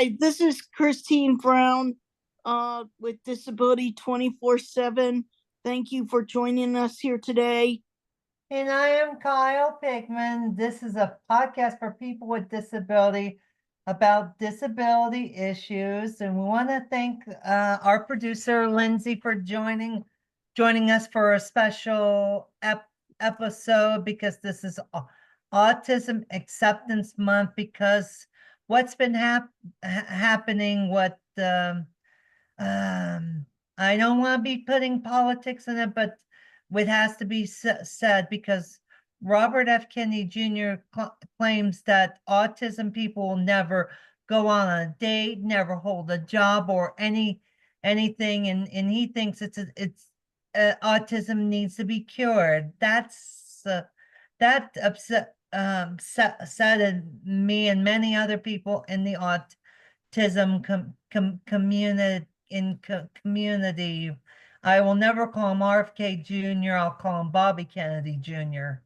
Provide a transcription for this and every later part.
Hi, this is Christine Brown with Disability 24/7. Thank you for joining us here today. And I am Kyle Pickman. This is a podcast for people with disability about disability issues. And we want to thank our producer, Lindsey, for joining us for a special episode because this is Autism Acceptance Month, because what's been happening, I don't want to be putting politics in it, but it has to be said because Robert F. Kennedy Jr. claims that autism people will never go on a date, never hold a job or anything, and he thinks it's autism needs to be cured. That upset saddened me and many other people in the autism community. I will never call him RFK Jr. I'll call him Bobby Kennedy Jr.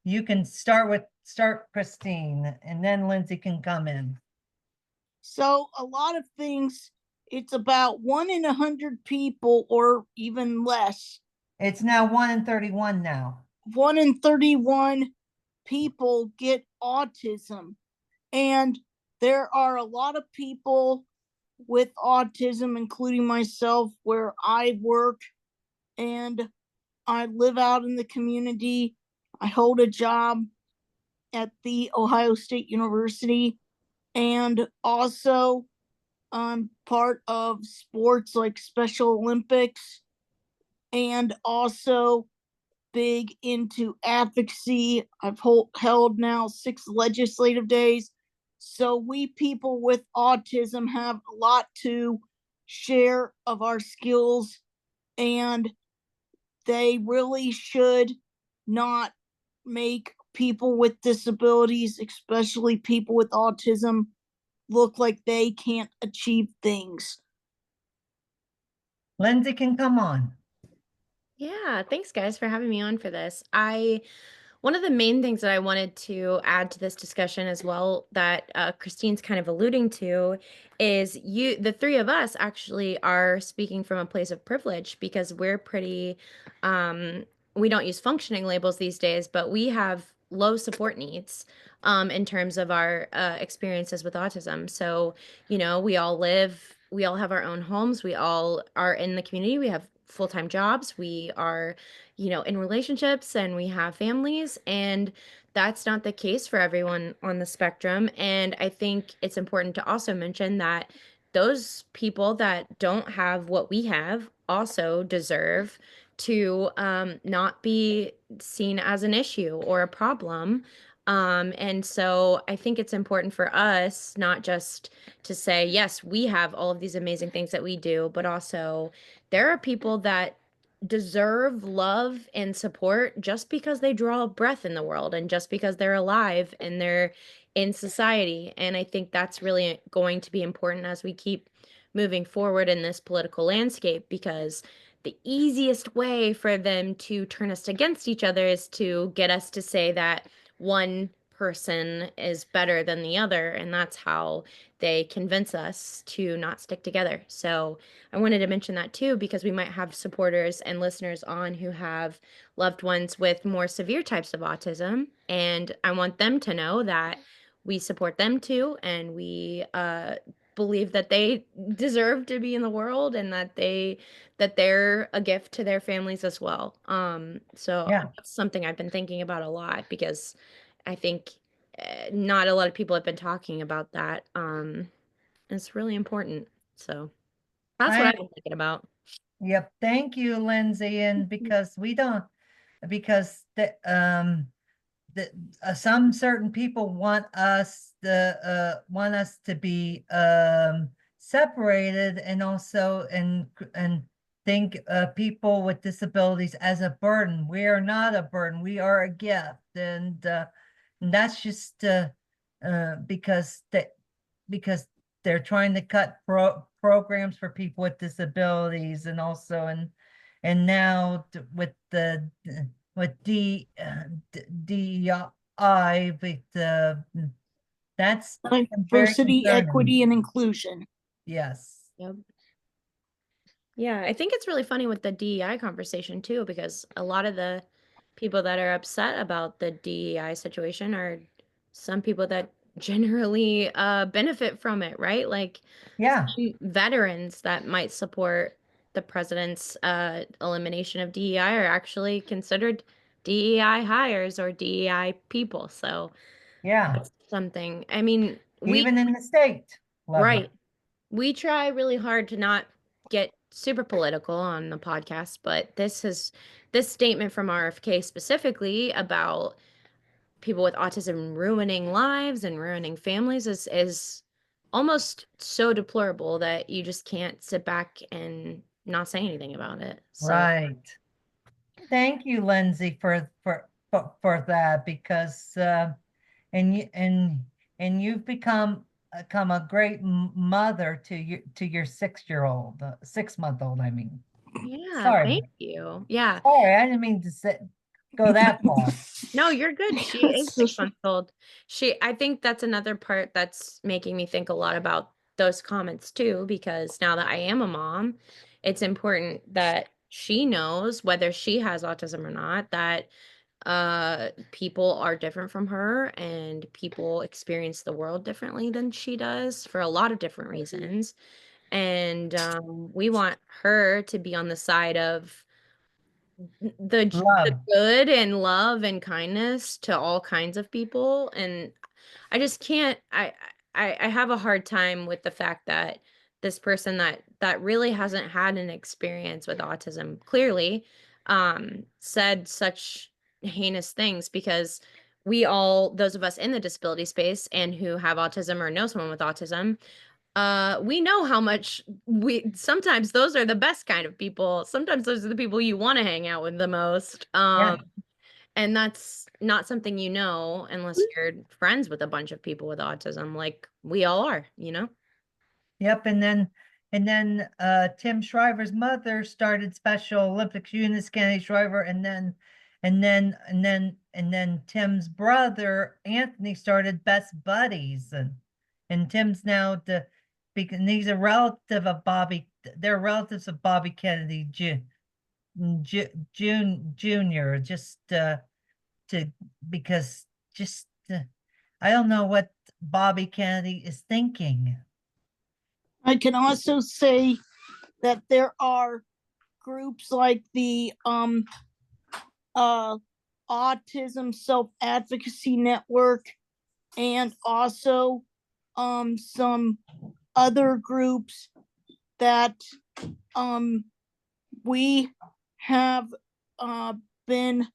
You can start Christine, and then Lindsey can come in. So, a lot of things, it's about 1 in 100 people, or even less. It's now 1 in 31 now. 1 in 31 people get autism. And there are a lot of people with autism, including myself, where I work and I live out in the community. I hold a job at the Ohio State University, and also I'm part of sports like Special Olympics, and also big into advocacy. I've held now 6 legislative days. So we people with autism have a lot to share of our skills, and they really should not make people with disabilities, especially people with autism, look like they can't achieve things. Lindsey can come on. Yeah, thanks guys for having me on for this. One of the main things that I wanted to add to this discussion as well that Christine's kind of alluding to is the three of us actually are speaking from a place of privilege because we're pretty, we don't use functioning labels these days, but we have low support needs in terms of our experiences with autism. So, we all have our own homes, we all are in the community, we have full-time jobs, we are in relationships, and we have families, and that's not the case for everyone on the spectrum. And I think it's important to also mention that those people that don't have what we have also deserve to not be seen as an issue or a problem. And so I think it's important for us not just to say, yes, we have all of these amazing things that we do, but also there are people that deserve love and support just because they draw a breath in the world and just because they're alive and they're in society. And I think that's really going to be important as we keep moving forward in this political landscape, because the easiest way for them to turn us against each other is to get us to say that one person is better than the other, and that's how they convince us to not stick together. So I wanted to mention that too, because we might have supporters and listeners on who have loved ones with more severe types of autism, and I want them to know that we support them too, and we believe that they deserve to be in the world, and that they're a gift to their families as well. So Yeah. that's something I've been thinking about a lot, because I think not a lot of people have been talking about that. It's really important. So that's what I've been thinking about. Yep. Thank you, Lindsey. And because some certain people want us to be separated, and also and think people with disabilities as a burden. We are not a burden, we are a gift. And that's just because they're trying to cut programs for people with disabilities, and also and now with DEI, with That's very Diversity, concerning. equity, and inclusion. Yes. Yep. Yeah, I think it's really funny with the DEI conversation too, because a lot of the people that are upset about the DEI situation are some people that generally benefit from it, right? Like Yeah. some veterans that might support the president's elimination of DEI are actually considered DEI hires or DEI people. So Yeah. that's something. I mean, we Even in the state level. right. We try really hard to not get super political on the podcast, but this statement from RFK specifically about people with autism ruining lives and ruining families is almost so deplorable that you just can't sit back and not say anything about it. So Right. Thank you, Lindsay, for that, because and you and you've become a great mother to your 6-year-old, 6-month-old, I mean. yeah, Sorry. thank you. Yeah. Sorry, I didn't mean to go that far. No, you're good. She is 6 months old. I think that's another part that's making me think a lot about those comments too, because now that I am a mom, it's important that she knows whether she has autism or not, that people are different from her and people experience the world differently than she does for a lot of different reasons. And we want her to be on the side of the Love. good and love and kindness to all kinds of people. And I just can't I have a hard time with the fact that this person that really hasn't had an experience with autism clearly said such heinous things, because we all, those of us in the disability space and who have autism or know someone with autism, we know how much sometimes those are the best kind of people. Sometimes those are the people you want to hang out with the most. Yeah. And that's not something you know unless you're friends with a bunch of people with autism, like we all are, you know? Yep, and then Tim Shriver's mother started Special Olympics Eunice Kennedy Shriver, and then Tim's brother Anthony started Best Buddies, and Tim's now because he's a relative of Bobby. They're relatives of Bobby Kennedy Jr. Just to because just I don't know what Bobby Kennedy is thinking. I can also say that there are groups like the Autism Self-Advocacy Network, and also some other groups that we have been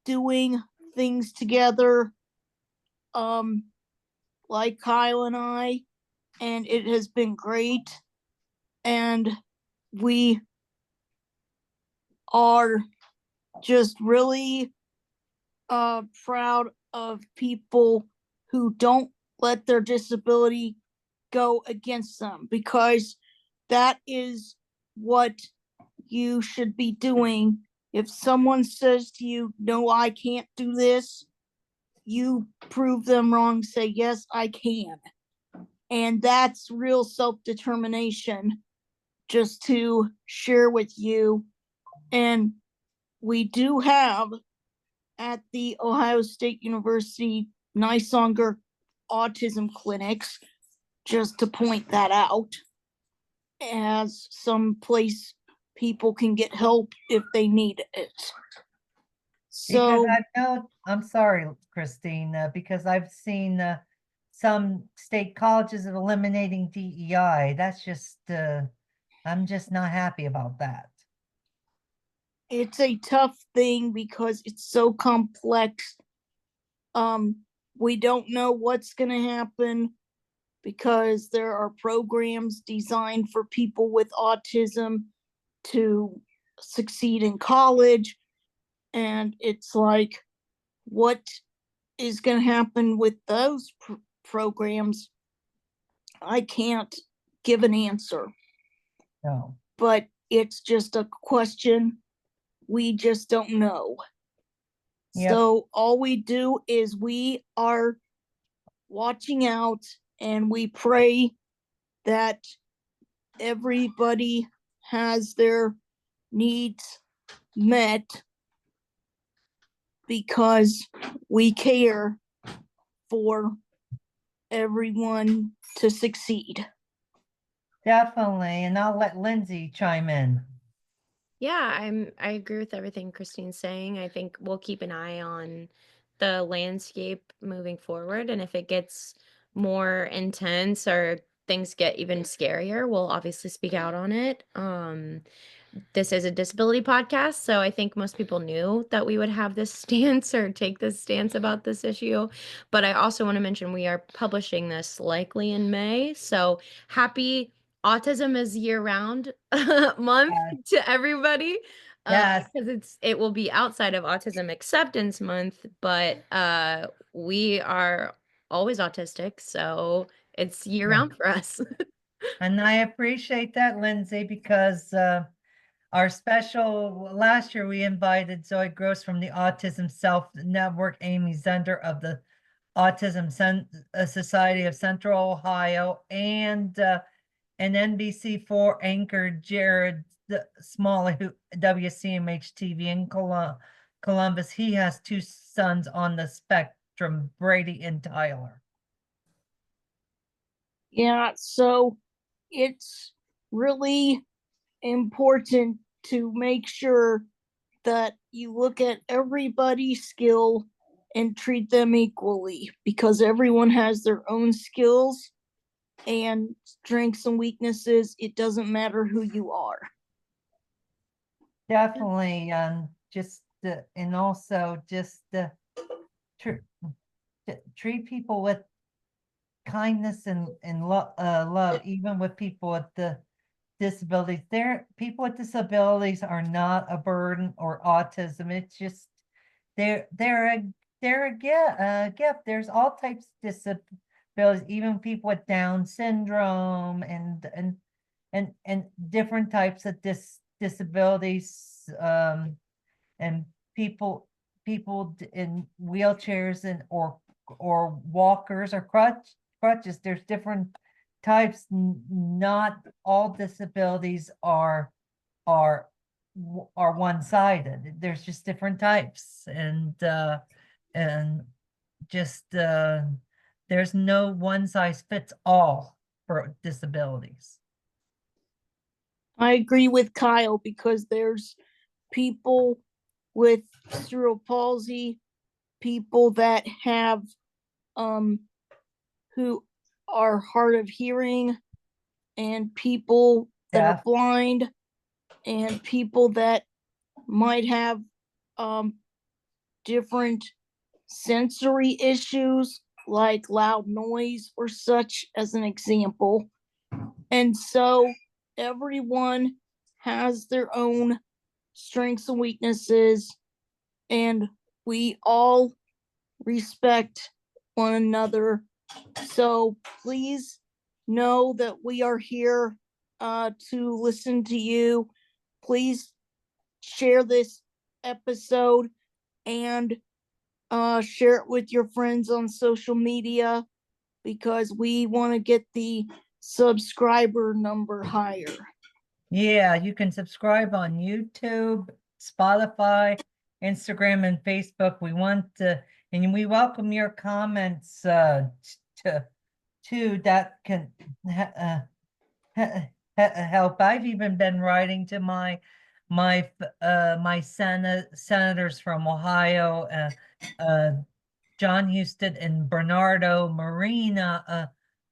doing things together, like Kyle and I, and it has been great. And we are just really proud of people who don't let their disability go against them, because that is what you should be doing. If someone says to you, no, I can't do this, you prove them wrong, say, yes, I can. And that's real self-determination, just to share with you. And we do have at the Ohio State University Nysonger autism clinics, just to point that out, as some place people can get help if they need it. Because So I know, I'm sorry, Christine, because I've seen some state colleges of eliminating DEI. That's just, I'm just not happy about that. it's a tough thing because it's so complex. We don't know what's going to happen, because there are programs designed for people with autism to succeed in college. And it's like, what is going to happen with those programs? I can't give an answer, No. but it's just a question we just don't know. Yep. So all we do is we are watching out, and we pray that everybody has their needs met, because we care for everyone to succeed. Definitely. And I'll let Lindsay chime in. Yeah, I agree with everything Christine's saying. I think we'll keep an eye on the landscape moving forward, and if it gets more intense or things get even scarier, we'll obviously speak out on it. This is a disability podcast, so I think most people knew that we would have this stance or take this stance about this issue. But I also want to mention we are publishing this likely in May. So happy Autism is year-round month Yes. to everybody. Yes. Because it will be outside of Autism Acceptance Month, but we are always autistic, so it's year-round for us. And I appreciate that, Lindsay, because our special last year we invited Zoe Gross from the Autism Self Network, Amy Zender of the Autism Society of Central Ohio, and an NBC4 anchor, Jared Smalley, who WCMH TV in Columbus. He has two sons on the spectrum, Brady and Tyler. Yeah, so it's really important to make sure that you look at everybody's skill and treat them equally, because everyone has their own skills and strengths and weaknesses. It doesn't matter who you are. Definitely, and also just treat people with kindness and love, even with people with the disabilities. People with disabilities are not a burden or autism. It's just they're a gift. There's all types of disabilities, even people with Down syndrome and different types of disabilities, and people in wheelchairs and or walkers or crutches. There's different types. Not all disabilities are one-sided. There's just different types, and just there's no one size fits all for disabilities. I agree with Kyle, because there's people with cerebral palsy, people that have who are hard of hearing, and people that Yeah. are blind, and people that might have different sensory issues like loud noise or such, as an example. And so everyone has their own strengths and weaknesses, and we all respect one another. So please know that we are here to listen to you. Please share this episode and share it with your friends on social media, because we want to get the subscriber number higher. Yeah, you can subscribe on YouTube, Spotify, Instagram, and Facebook. We want to, and we welcome your comments to that can help. I've even been writing to my senators from Ohio, John Houston and Bernardo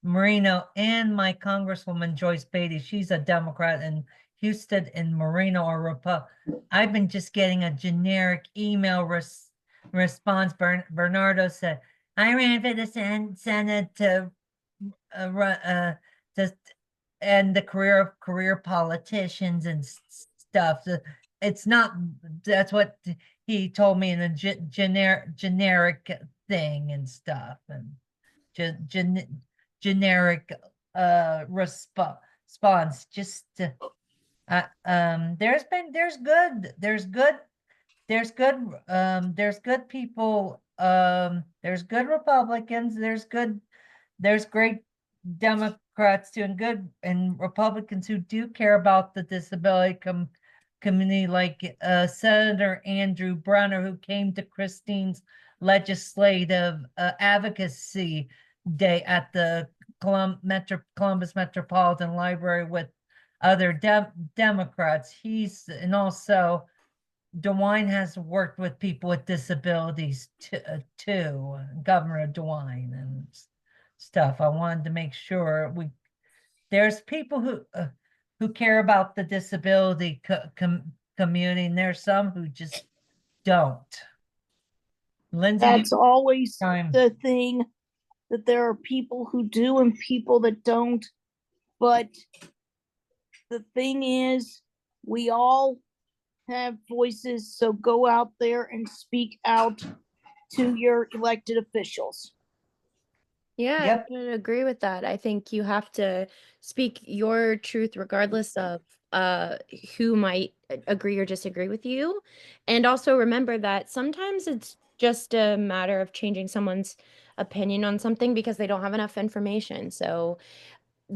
Marino, and my Congresswoman Joyce Beatty. She's a Democrat, and Houston and Marino are Republican. I've been just getting a generic email response. Bernardo said, "I ran for the Senate to just end the career of career politicians and stuff." So it's not. That's what he told me in a generic thing and stuff, and generic response. Just there's good there's good people, there's good Republicans, there's great Democrats too, and good and Republicans who do care about the disability community, like Senator Andrew Brenner, who came to Christine's legislative advocacy day at the Columbus Metropolitan Library with other Democrats. And also DeWine has worked with people with disabilities too, Governor DeWine and stuff. I wanted to make sure there's people who care about the disability community, and there's some who just don't. Lindsay, That's always time. the thing, that there are people who do and people that don't. But the thing is, we all have voices, so go out there and speak out to your elected officials. Yeah, Yep. I would agree with that. I think you have to speak your truth regardless of who might agree or disagree with you. And also remember that sometimes it's just a matter of changing someone's opinion on something because they don't have enough information. So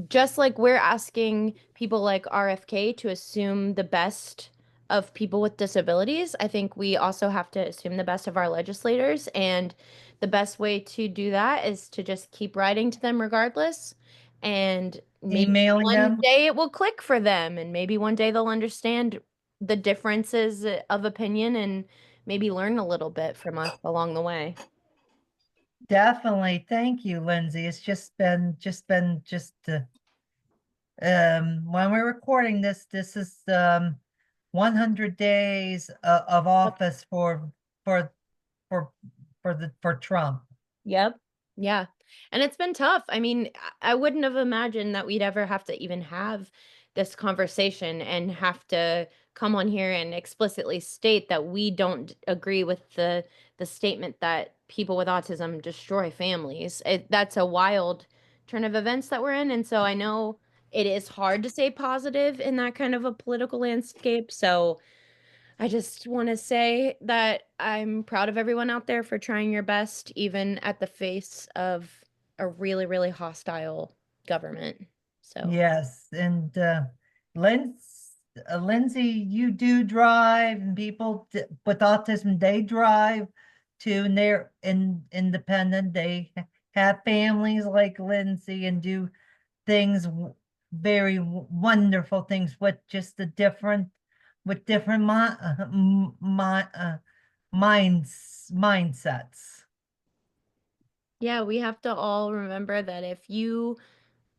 just like we're asking people like RFK to assume the best of people with disabilities, I think we also have to assume the best of our legislators. And the best way to do that is to just keep writing to them regardless. And maybe Emailing one them. day it will click for them. And maybe one day they'll understand the differences of opinion and maybe learn a little bit from us along the way. Definitely. Thank you, Lindsay. It's when we're recording this is 100 days of office for for Trump. Yep. Yeah. And it's been tough. I mean, I wouldn't have imagined that we'd ever have to even have this conversation and have to come on here and explicitly state that we don't agree with the statement that people with autism destroy families. That's a wild turn of events that we're in, and so I know it is hard to stay positive in that kind of a political landscape. So I just want to say that I'm proud of everyone out there for trying your best, even at the face of a really, really hostile government. So, Yes, and Lindsay, you do drive, and people with autism, they drive too, and they're independent. They have families like Lindsay and do things, very wonderful things with just with different mindsets. yeah, we have to all remember that if you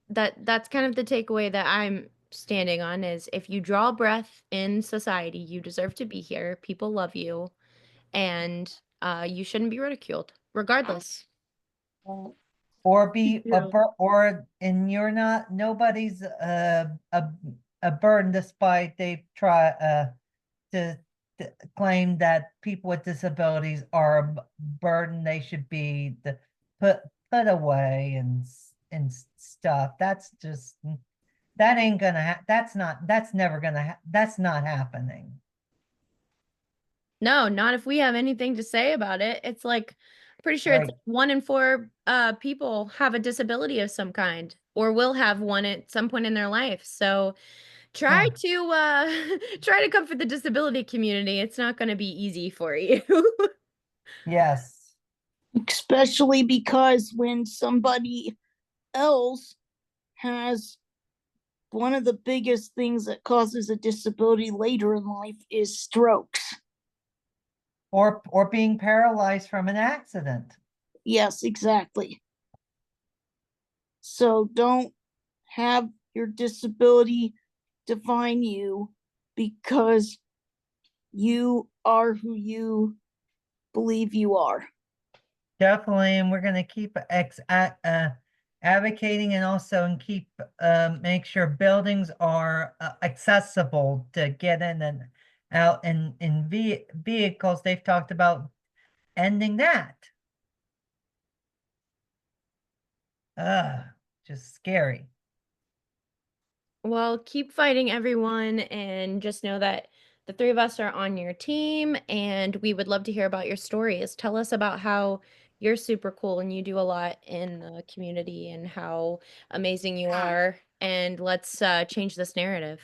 that's kind of the takeaway that I'm standing on is if you draw breath in society, you deserve to be here. People love you, and you shouldn't be ridiculed, regardless. Or be Yeah. and you're not, nobody's a burden, despite they try to claim that people with disabilities are a burden. They should be put away and stuff. That's just, that ain't gonna that's never gonna that's not happening. No, not if we have anything to say about it. It's like pretty sure it's Right. 1 in 4 people have a disability of some kind or will have one at some point in their life. So try Yeah. to try to comfort the disability community. It's not going to be easy for you. Yes. Especially because when somebody else has one of the biggest things that causes a disability later in life is strokes. Or being paralyzed from an accident. Yes, exactly. So don't have your disability define you, because you are who you believe you are. Definitely, and we're going to keep advocating, and also and keep make sure buildings are accessible to get in and out in vehicles. They've talked about ending that. Just scary. Well, keep fighting everyone and just know that the three of us are on your team, and we would love to hear about your stories. Tell us about how you're super cool and you do a lot in the community and how amazing you are. And let's change this narrative.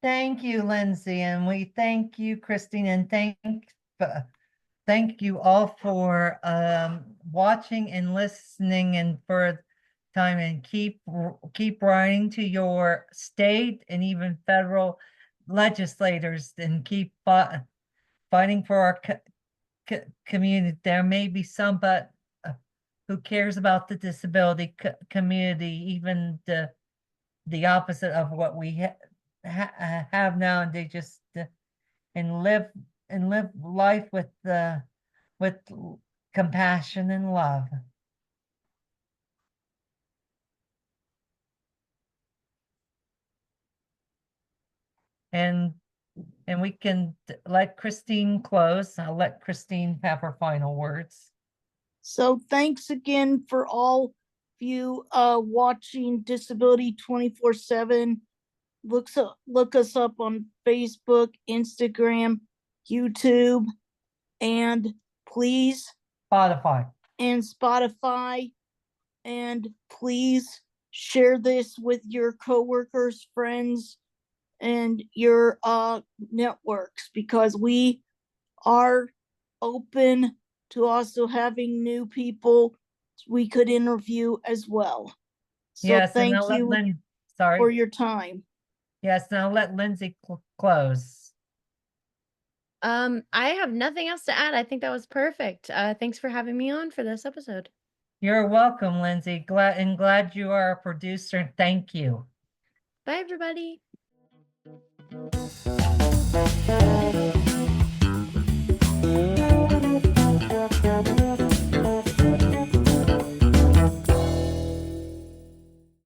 Thank you, Lindsay, and we thank you, Christine, and thank you all for watching and listening and for time, and keep writing to your state and even federal legislators, and keep fighting for our community. There may be some, but who cares about the disability community, even the opposite of what we have now, and they just and live life with compassion and love. And we can let Christine close. I'll let Christine have her final words. So thanks again for all of you watching Disability 24/7. Look us up on Facebook, Instagram, YouTube, and please Spotify. And please share this with your coworkers, friends, and your networks, because we are open to also having new people we could interview as well. So Yes, thank and I'll you let for your time. Yes, and I'll let Lindsay close. I have nothing else to add. I think that was perfect. Thanks for having me on for this episode. You're welcome, Lindsay. Glad you are a producer. Thank you. Bye, everybody.